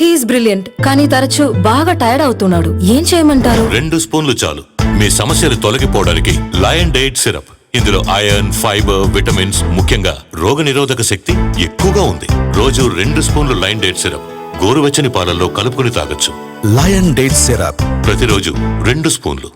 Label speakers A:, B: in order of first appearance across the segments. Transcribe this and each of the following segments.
A: He's brilliant, కానీ తరచూ బాగా టైర్డ్ అవుతున్నాడు. ఏం చేయమంటారు?
B: 2 స్పూన్లు చాలు మీ సమస్యలు తొలగిపోవడానికి. Lion diet syrup. ఇందులో ఐరన్, ఫైబర్, విటమిన్స్, ముఖ్యంగా రోగనిరోధక శక్తి ఎక్కువగా ఉంది. రోజు 2 స్పూన్లు లయన్ డైట్ సిరప్ గోరువెచ్చని పాలల్లో కలుపుకుని తాగొచ్చు.
C: లయన్ డేట్ సిరప్
B: ప్రతిరోజు 2 స్పూన్లు.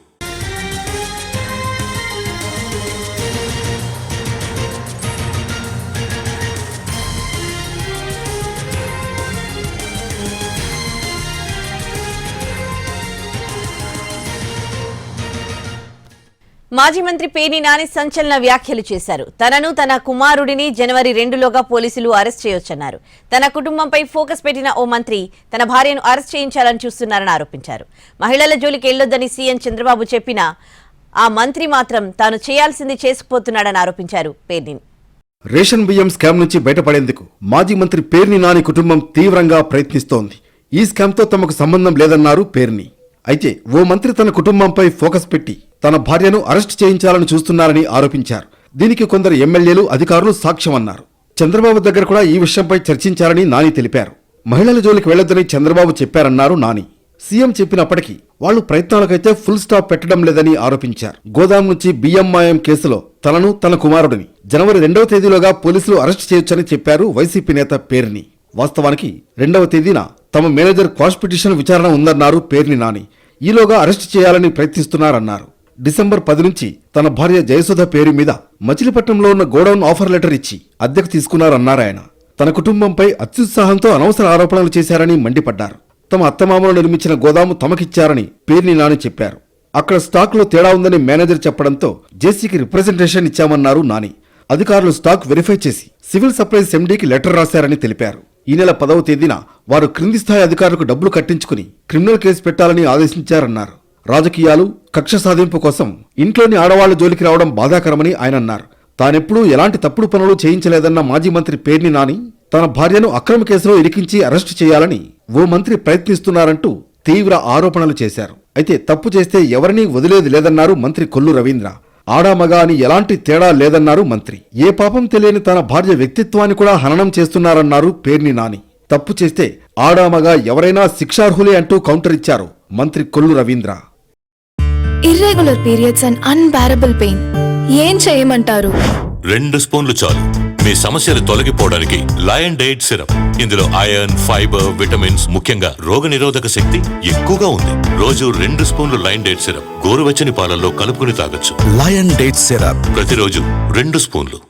D: మాజీ మంత్రి పేర్ని నాని సంచలన వ్యాఖ్యలు చేశారు. తనను తన కుమారుడిని జనవరి 2లోగా పోలీసులు అరెస్ట్ చేయొచ్చన్నారు. తన కుటుంబంపై ఫోకస్ పెట్టిన ఓ మంత్రి తన భార్యను అరెస్ట్ చేయించాలని చూస్తున్నారని ఆరోపించారు. మహిళల జోలికి వెళ్లొద్దని సీఎం చంద్రబాబు చెప్పినా ఆ మంత్రి మాత్రం తాను చేయాల్సింది చేసుకుపోతున్నాడని ఆరోపించారు పేర్ని.
E: రేషన్ బియ్యం స్కామ్ నుంచి బయటపడేందుకు మాజీ మంత్రి పేర్ని నాని కుటుంబం తీవ్రంగా ప్రయత్నిస్తోంది. ఈ స్కామ్తో తమకు సంబంధం లేదన్నారు పేర్ని. అయితే ఓ మంత్రి తన కుటుంబంపై ఫోకస్ పెట్టి తన భార్యను అరెస్ట్ చేయించాలని చూస్తున్నారని ఆరోపించారు. దీనికి కొందరు ఎమ్మెల్యేలు, అధికారులు సాక్ష్యమన్నారు. చంద్రబాబు దగ్గర కూడా ఈ విషయంపై చర్చించారని నాని తెలిపారు. మహిళల జోలికి వెళ్లొద్దని చంద్రబాబు చెప్పారన్నారు నాని. సీఎం చెప్పినప్పటికీ వాళ్లు ప్రయత్నాలకైతే ఫుల్ స్టాప్ పెట్టడం లేదని ఆరోపించారు. గోదాం నుంచి బియ్యం మాయం కేసులో తనను తన కుమారుడిని జనవరి 2వ తేదీలోగా పోలీసులు అరెస్ట్ చేయొచ్చని చెప్పారు వైసీపీ నేత పేర్ని. వాస్తవానికి 2వ తేదీన తమ మేనేజర్ క్వాష్ పిటిషన్ విచారణ ఉందన్నారు పేర్ని నాని. ఈలోగా అరెస్ట్ చేయాలని ప్రయత్నిస్తున్నారన్నారు. డిసెంబర్ 10 నుంచి తన భార్య జయసుధ పేరు మీద మచిలీపట్నంలో ఉన్న గోడౌన్ ఆఫర్ లెటర్ ఇచ్చి అద్దెకు తీసుకున్నారన్నారాయన. తన కుటుంబంపై అత్యుత్సాహంతో అనవసర ఆరోపణలు చేశారని మండిపడ్డారు. తమ అత్తమామలు నిర్మించిన గోదాము తమకిచ్చారని పేర్ని నాని చెప్పారు. అక్కడ స్టాక్లో తేడా ఉందని మేనేజర్ చెప్పడంతో జేసీకి రిప్రజెంటేషన్ ఇచ్చామన్నారు నాని. అధికారులు స్టాక్ వెరిఫై చేసి సివిల్ సప్లైస్ ఎండీకి లెటర్ రాశారని తెలిపారు. ఈ నెల 10వ తేదీన వారు క్రింది స్థాయి అధికారులకు డబ్బులు కట్టించుకుని క్రిమినల్ కేసు పెట్టాలని ఆదేశించారన్నారు. రాజకీయాలు, కక్ష సాధింపు కోసం ఇంట్లోని ఆడవాళ్ల జోలికి రావడం బాధాకరమని ఆయన అన్నారు. తానెప్పుడూ ఎలాంటి తప్పుడు పనులు చేయించలేదన్న మాజీ మంత్రి పేర్ని నాని తన భార్యను అక్రమ కేసులో ఇరికించి అరెస్టు చేయాలని ఓ మంత్రి ప్రయత్నిస్తున్నారంటూ తీవ్ర ఆరోపణలు చేశారు. అయితే తప్పు చేస్తే ఎవరినీ వదిలేది లేదన్నారు మంత్రి కొల్లు రవీంద్ర. ఆడామగా అని ఎలాంటి తేడా లేదన్నారు మంత్రి. ఏ పాపం తెలియని తన భార్య వ్యక్తిత్వాన్ని కూడా హననం చేస్తున్నారన్నారు పేర్ని నాని. తప్పు చేస్తే ఆడామగా ఎవరైనా శిక్షార్హులే అంటూ కౌంటర్ ఇచ్చారు మంత్రి Kollu Ravindra.
A: Irregular periods and unbearable pain. ఏం చేయమంటారు?
B: 2 స్పూన్లు చాలు మీ సమస్యలు తొలగిపోవడానికి. Lion diet syrup. ఇందులో ఐరన్, ఫైబర్, విటమిన్స్, ముఖ్యంగా రోగనిరోధక శక్తి ఎక్కువగా ఉంది. రోజు 2 స్పూన్లు లయన్ డైట్ సిరప్ గోరువెచ్చని పాలల్లో కలుపుకుని తాగొచ్చు.
C: లయన్ డేట్ సిరప్
B: ప్రతిరోజు 2 స్పూన్లు.